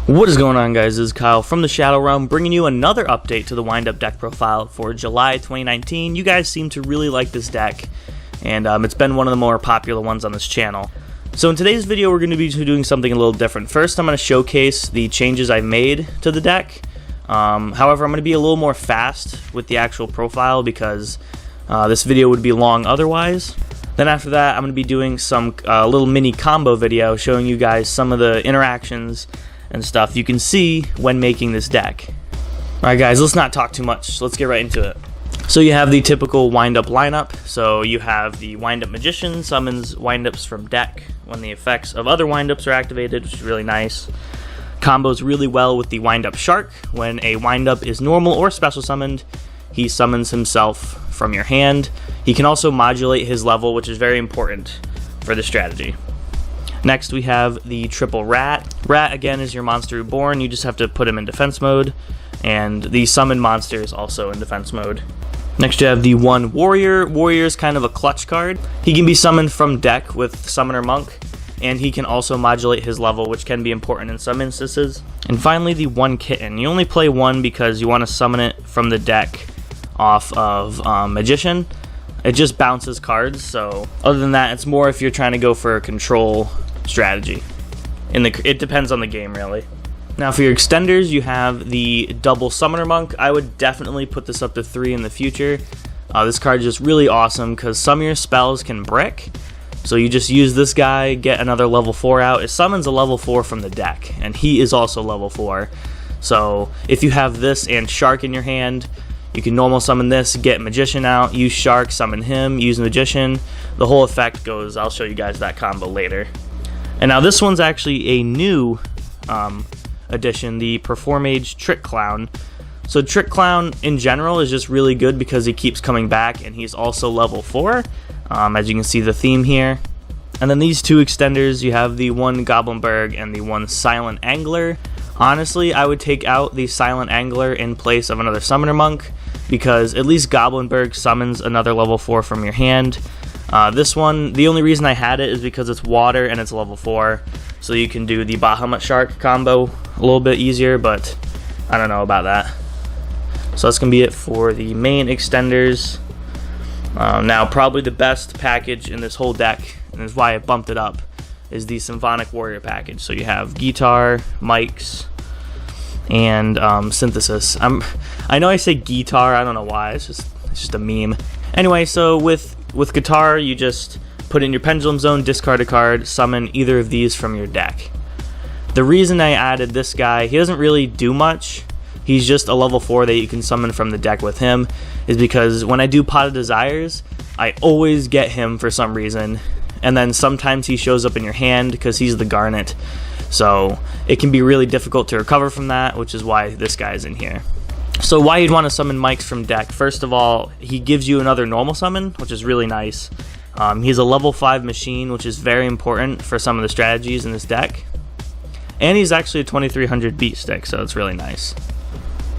What is going on, guys? This is Kyle from the Shadow Realm, bringing you another update to the wind-up deck profile for July 2019. You guys seem to really like this deck, and it's been one of the more popular ones on this channel. So in today's video, we're going to be doing something a little different. First, I'm going to showcase the changes I made to the deck. However, I'm going to be a little more fast with the actual profile because this video would be long otherwise. Then after that, I'm going to be doing some little mini combo video showing you guys some of the interactions and stuff you can see when making this deck. Alright guys, let's not talk too much. Let's get right into it. So you have the typical wind-up lineup. So you have the wind-up magician, summons wind-ups from deck when the effects of other wind-ups are activated, which is really nice. Combos really well with the wind-up shark. When a wind-up is normal or special summoned, he summons himself from your hand. He can also modulate his level, which is very important for the strategy. Next we have the triple rat. Rat again is your monster reborn. You just have to put him in defense mode, and the summoned monster is also in defense mode. Next you have the one warrior. Warrior is kind of a clutch card. He can be summoned from deck with Summoner Monk, and he can also modulate his level, which can be important in some instances. And finally the one kitten. You only play one because you want to summon it from the deck off of magician. It just bounces cards, so other than that, it's more if you're trying to go for a control strategy. It depends on the game, really. Now for your extenders, you have the double Summoner Monk. I would definitely put this up to 3 in the future. This card is just really awesome because some of your spells can brick. So you just use this guy, get another level 4 out. It summons a level 4 from the deck, and he is also level 4. So if you have this and Shark in your hand, you can normal summon this, get Magician out, use Shark, summon him, use Magician. The whole effect goes, I'll show you guys that combo later. And now this one's actually a new addition, the Performage Trick Clown. So Trick Clown in general is just really good because he keeps coming back, and he's also level 4, as you can see the theme here. And then these two extenders, you have the one Goblinberg and the one Silent Angler. Honestly, I would take out the Silent Angler in place of another Summoner Monk, because at least Goblinberg summons another level 4 from your hand. This one, the only reason I had it is because it's water and it's level 4, so you can do the Bahamut Shark combo a little bit easier, but I don't know about that. So that's going to be it for the main extenders. Now probably the best package in this whole deck, and that's why I bumped it up, is the Symphonic Warrior package. So you have guitar, mics, and synthesis. I know I say guitar, I don't know why, it's just a meme. Anyway, so with guitar, you just put in your Pendulum Zone, discard a card, summon either of these from your deck. The reason I added this guy, he doesn't really do much, he's just a level 4 that you can summon from the deck with him, is because when I do Pot of Desires, I always get him for some reason, and then sometimes he shows up in your hand because he's the Garnet, so it can be really difficult to recover from that, which is why this guy's in here. So why you'd want to summon Mics from deck, first of all, he gives you another normal summon, which is really nice. He's a level 5 machine, which is very important for some of the strategies in this deck. And he's actually a 2300 beat stick, so it's really nice.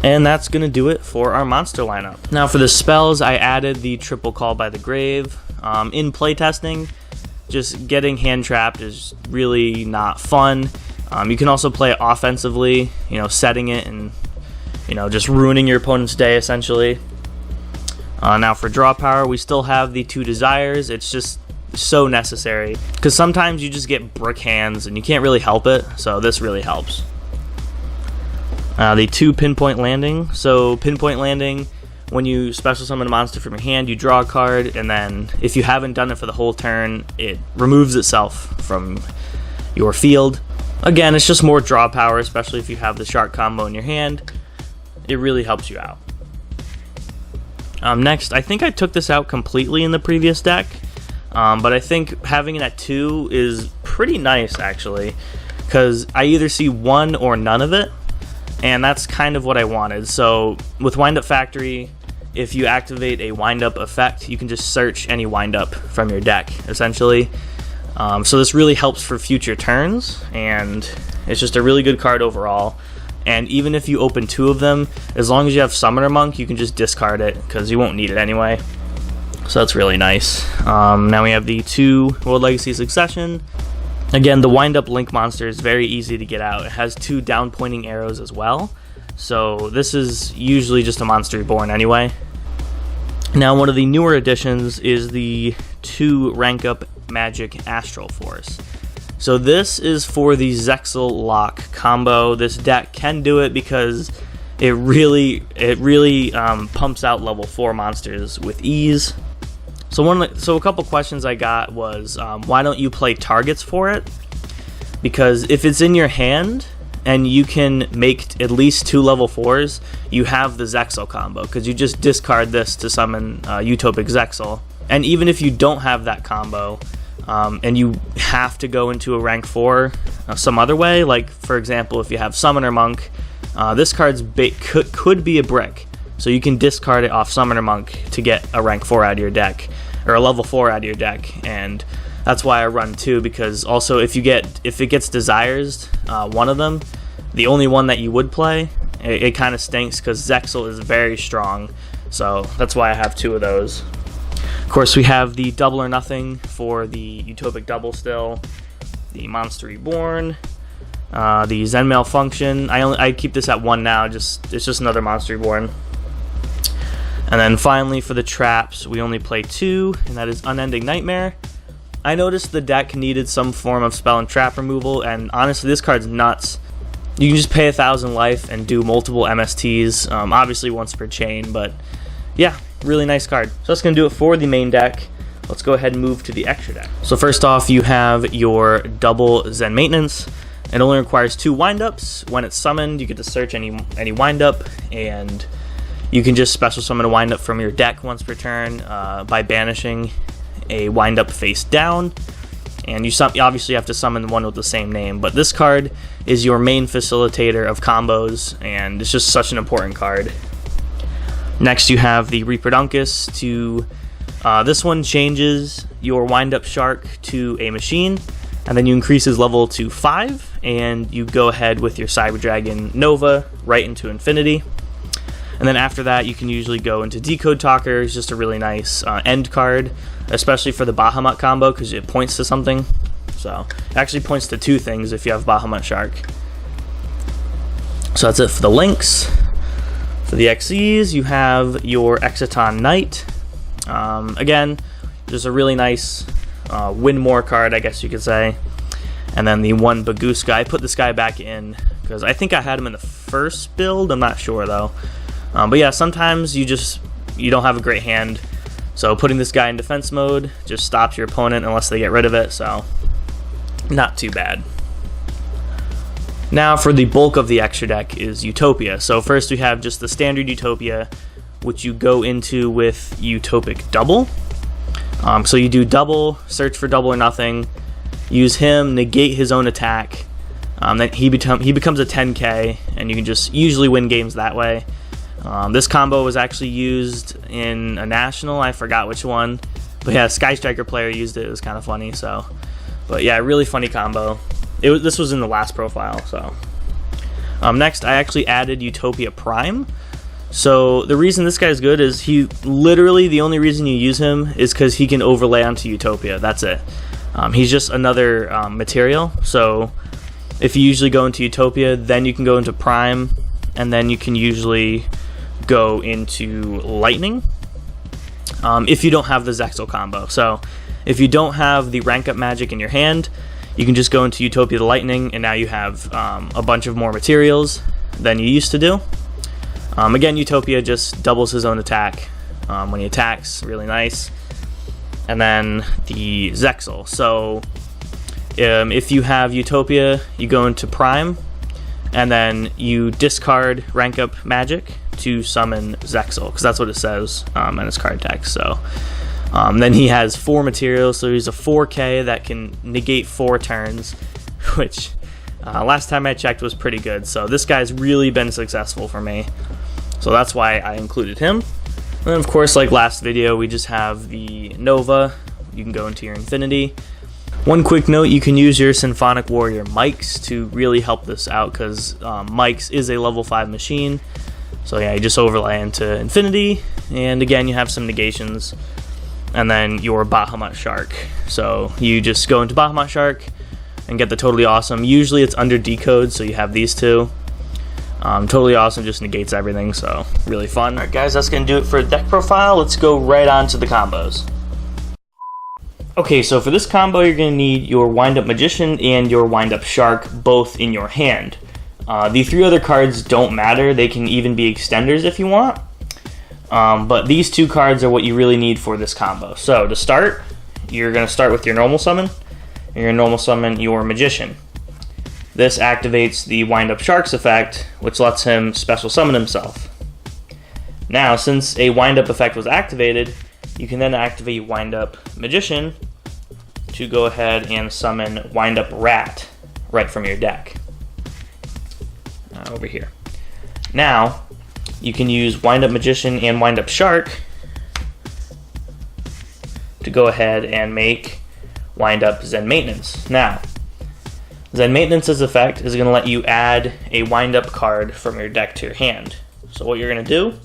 And that's going to do it for our monster lineup. Now for the spells, I added the Triple Call by the Grave. In playtesting, just getting hand trapped is really not fun. You can also play it offensively, setting it and just ruining your opponent's day, essentially. Now for draw power, we still have the 2 desires. It's just so necessary, because sometimes you just get brick hands and you can't really help it, so this really helps. The 2 pinpoint landing. So pinpoint landing, when you special summon a monster from your hand, you draw a card, and then if you haven't done it for the whole turn, it removes itself from your field. Again, it's just more draw power, especially if you have the shark combo in your hand. It really helps you out. Next, I think I took this out completely in the previous deck, but I think having it at 2 is pretty nice, actually, because I either see 1 or none of it, and that's kind of what I wanted. So with Wind Up Factory, if you activate a Wind Up effect, you can just search any Wind Up from your deck, essentially. So this really helps for future turns, and it's just a really good card overall. And even if you open 2 of them, as long as you have Summoner Monk, you can just discard it, because you won't need it anyway. So that's really nice. Now we have the 2 World Legacy Succession. Again, the wind-up Link monster is very easy to get out. It has 2 down-pointing arrows as well, so this is usually just a monster reborn anyway. Now, one of the newer additions is the 2 rank-up magic Astral Force. So this is for the Zexal Lock combo. This deck can do it because it really pumps out level 4 monsters with ease. So a couple questions I got was, why don't you play targets for it? Because if it's in your hand and you can make at least 2 level 4s, you have the Zexal combo, because you just discard this to summon Utopic Zexal. And even if you don't have that combo, and you have to go into a rank 4 some other way, like for example if you have Summoner Monk, this card's could be a brick, so you can discard it off Summoner Monk to get a rank 4 out of your deck, or a level 4 out of your deck. And that's why I run 2, because also if it gets Desires, one of them, the only one that you would play, it kind of stinks because Zexal is very strong, so that's why I have 2 of those. Of course, we have the Double or Nothing for the Utopic Double still, the Monster Reborn, the Zen Malfunction. I keep this at 1 now, it's just another Monster Reborn. And then finally for the traps, we only play 2, and that is Unending Nightmare. I noticed the deck needed some form of spell and trap removal, and honestly this card's nuts. You can just pay 1,000 life and do multiple MSTs, obviously once per chain, but yeah, really nice card. So that's going to do it for the main deck. Let's go ahead and move to the extra deck. So first off, you have your double Zen Maintenance. It only requires 2 windups. When it's summoned, you get to search any windup, and you can just special summon a windup from your deck once per turn by banishing a windup face down. And you obviously have to summon one with the same name, but this card is your main facilitator of combos, and it's just such an important card. Next, you have the Reaperdunkus. This one changes your wind-up shark to a machine, and then you increase his level to 5, and you go ahead with your Cyber Dragon Nova right into infinity. And then after that, you can usually go into Decode Talker. It's just a really nice end card, especially for the Bahamut combo, because it points to something. So it actually points to 2 things if you have Bahamut Shark. So that's it for the links. For the XEs, you have your Exciton Knight. Again, just a really nice win more card, I guess you could say. And then the 1 Bagooska. I put this guy back in because I think I had him in the first build. I'm not sure though. But yeah, sometimes you don't have a great hand, so putting this guy in defense mode just stops your opponent unless they get rid of it, so not too bad. Now for the bulk of the extra deck is Utopia. So first we have just the standard Utopia, which you go into with Utopic Double. So you do double, search for Double or Nothing, use him, negate his own attack, then he becomes a 10k, and you can just usually win games that way. This combo was actually used in a national, I forgot which one, but yeah, Sky Striker player used it. It was kind of funny. So, but yeah, really funny combo. This was in the last profile. So next, I actually added Utopia Prime. So the reason this guy's good is the only reason you use him is because he can overlay onto Utopia. That's it. He's just another material. So if you usually go into Utopia, then you can go into Prime, and then you can usually go into Lightning if you don't have the Zexal combo. So if you don't have the rank up magic in your hand, you can just go into Utopia the Lightning, and now you have a bunch of more materials than you used to do. Again, Utopia just doubles his own attack when he attacks, really nice. And then the Zexal. So if you have Utopia, you go into Prime, and then you discard rank up magic to summon Zexal, because that's what it says in his card text. So then he has 4 materials, so he's a 4k that can negate 4 turns, which last time I checked was pretty good. So this guy's really been successful for me, so that's why I included him. And then of course, like last video, we just have the Nova. You can go into your infinity. One quick note, you can use your Symphonic Warrior Mikes to really help this out, because Mikes is a level 5 machine. So yeah, you just overlay into infinity, and again you have some negations. And then your Bahamut Shark. So you just go into Bahamut Shark, and get the Totally Awesome. Usually it's under decode, so you have these two. Totally Awesome just negates everything, so really fun. Alright guys, that's going to do it for deck profile. Let's go right on to the combos. Okay, so for this combo, you're going to need your Wind Up Magician and your Wind Up Shark both in your hand. The 3 other cards don't matter. They can even be extenders if you want. But these 2 cards are what you really need for this combo. So to start, you're going to start with your normal summon. You're going to normal summon your Magician. This activates the Wind Up Shark's effect, which lets him special summon himself. Now, since a Wind Up effect was activated, you can then activate Wind Up Magician to go ahead and summon Wind Up Rat right from your deck. Over here. Now, you can use Wind Up Magician and Wind Up Shark to go ahead and make Wind Up Zen Maintenance. Now, Zen Maintenance's effect is going to let you add a Wind Up card from your deck to your hand. So what you're going to do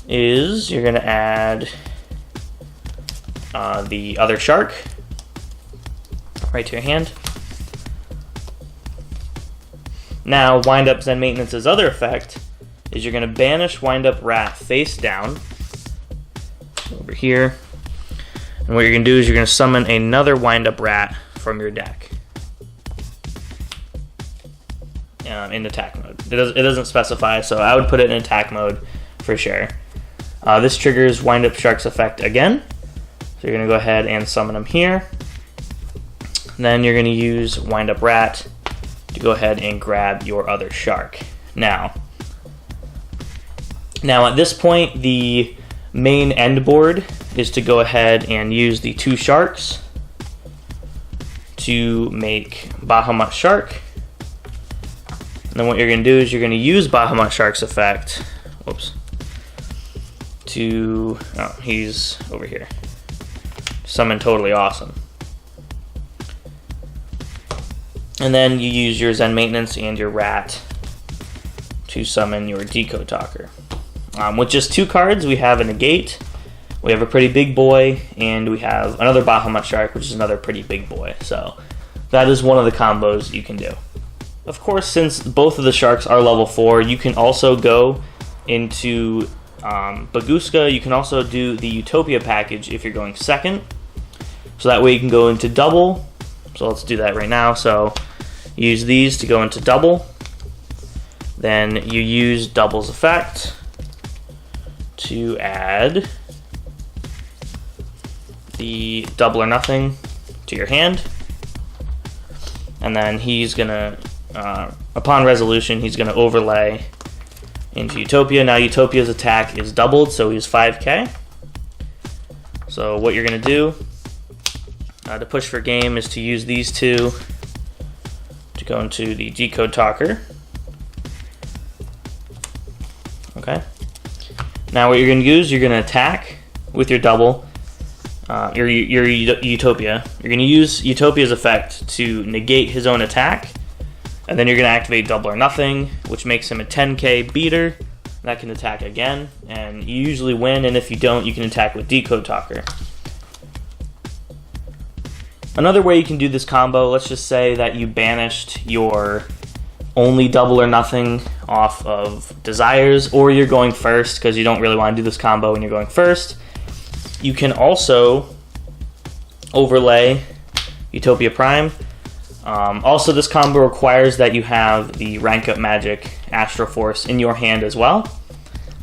is you're going to add the other Shark right to your hand. Now, Wind Up Zen Maintenance's other effect is you're going to banish Wind Up Rat face down over here. And what you're going to do is you're going to summon another Wind Up Rat from your deck in attack mode. It doesn't specify, so I would put it in attack mode for sure. This triggers Wind Up Shark's effect again. So you're going to go ahead and summon him here. Then you're going to use Wind Up Rat to go ahead and grab your other Shark. Now at this point, the main end board is to go ahead and use the 2 Sharks to make Bahamut Shark. And then what you're going to do is you're going to use Bahamut Shark's effect. Whoops. He's over here. Summon Totally Awesome. And then you use your Zen Maintenance and your Rat to summon your Decode Talker. With just 2 cards, we have a Negate, we have a Pretty Big Boy, and we have another Bahamut Shark, which is another Pretty Big Boy. So that is one of the combos you can do. Of course, since both of the Sharks are level 4, you can also go into Bagooska. You can also do the Utopia package if you're going second. So that way you can go into double. So let's do that right now. So use these to go into double. Then you use double's effect to add the Double or Nothing to your hand. And then he's going to, upon resolution, he's going to overlay into Utopia. Now Utopia's attack is doubled, so he's 5k. So what you're going to do to push for game is to use these 2 to go into the Decode Talker. Okay. Now what you're going to do is you're going to attack with your double, your Utopia. You're going to use Utopia's effect to negate his own attack, and then you're going to activate Double or Nothing, which makes him a 10k beater. That can attack again, and you usually win, and if you don't, you can attack with Decode Talker. Another way you can do this combo, let's just say that you banished your only Double or Nothing off of Desires, or you're going first because you don't really want to do this combo when you're going first. You can also overlay Utopia Prime. Also, this combo requires that you have the Rank Up Magic Astral Force in your hand as well.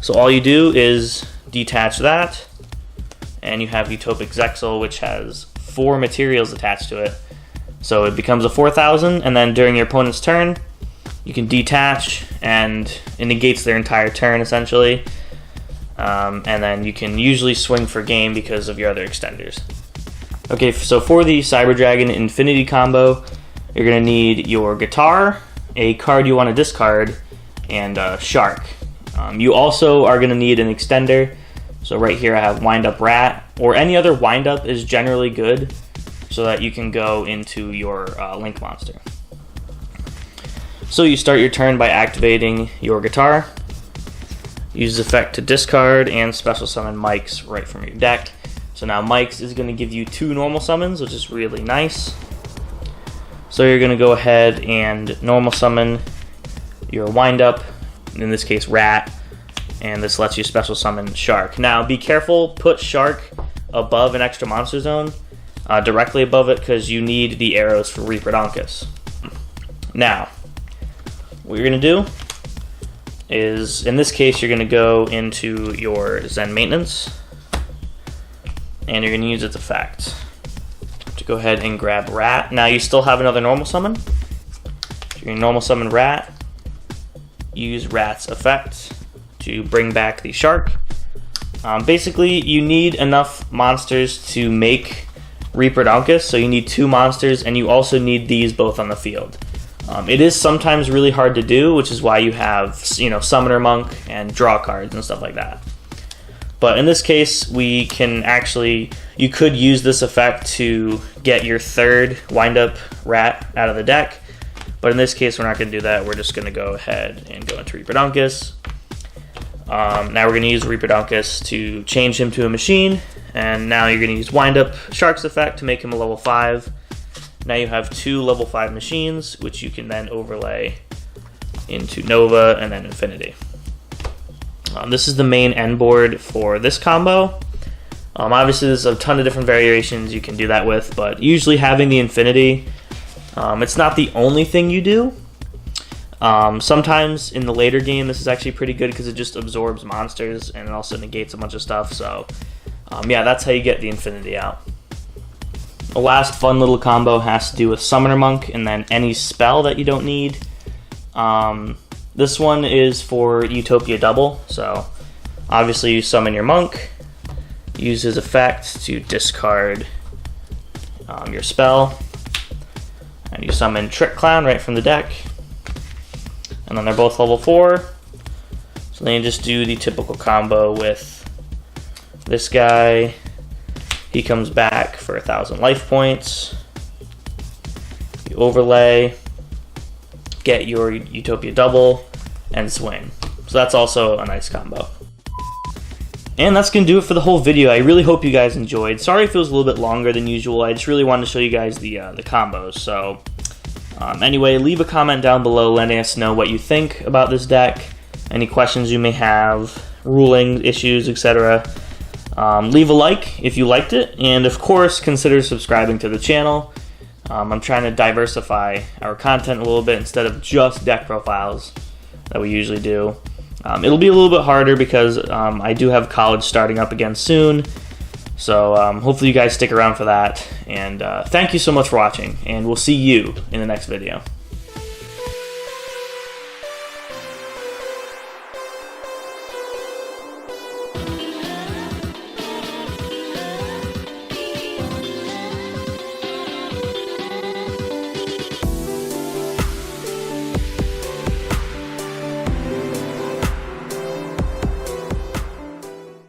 So all you do is detach that, and you have Utopic Zexal, which has 4 materials attached to it. So it becomes a 4,000, and then during your opponent's turn, you can detach, and it negates their entire turn, essentially. And then you can usually swing for game because of your other extenders. Okay, so for the Cyber Dragon Infinity combo, you're going to need your Guitar, a card you want to discard, and a Shark. You also are going to need an extender. So right here I have Wind Up Rat, or any other Wind Up is generally good, so that you can go into your Link monster. So you start your turn by activating your Guitar. Use the effect to discard and special summon Mike's right from your deck. So now Mike's is going to give you 2 normal summons, which is really nice. So you're going to go ahead and normal summon your Windup, in this case Rat, and this lets you special summon Shark. Now be careful, put Shark above an extra monster zone, directly above it, because you need the arrows for Reaper-Donkus. Now, what you're going to do is, in this case, you're going to go into your Zen Maintenance, and you're going to use its effect to go ahead and grab Rat. Now you still have another normal summon. You're going to normal summon Rat, use Rat's effect to bring back the Shark. Basically, you need enough monsters to make Reaper-Donkus, so you need 2 monsters, and you also need these both on the field. It is sometimes really hard to do, which is why you have, Summoner Monk and draw cards and stuff like that. But in this case, you could use this effect to get your 3rd Windup Rat out of the deck. But in this case, we're not going to do that. We're just going to go ahead and go into Reaper-Donkus. Now we're going to use Reaper-Donkus to change him to a machine. And now you're going to use Windup Shark's effect to make him a level 5. Now you have 2 level 5 machines, which you can then overlay into Nova and then Infinity. This is the main end board for this combo. Obviously, there's a ton of different variations you can do that with, but usually having the Infinity, it's not the only thing you do. Sometimes in the later game, this is actually pretty good because it just absorbs monsters and it also negates a bunch of stuff. So, yeah, that's how you get the Infinity out. The last fun little combo has to do with Summoner Monk and then any spell that you don't need. This one is for Utopia Double, so obviously you summon your Monk, use his effect to discard your spell, and you summon Trick Clown right from the deck, and then they're both level 4, so then you just do the typical combo with this guy. He comes back for 1,000 life points. You overlay, get your Utopia Double, and swing. So that's also a nice combo. And that's going to do it for the whole video. I really hope you guys enjoyed. Sorry if it was a little bit longer than usual. I just really wanted to show you guys the combos. So anyway, leave a comment down below letting us know what you think about this deck, any questions you may have, ruling issues, etc. Leave a like if you liked it, and of course consider subscribing to the channel. I'm trying to diversify our content a little bit instead of just deck profiles that we usually do. It'll be a little bit harder because I do have college starting up again soon, so hopefully you guys stick around for that, and thank you so much for watching, and we'll see you in the next video.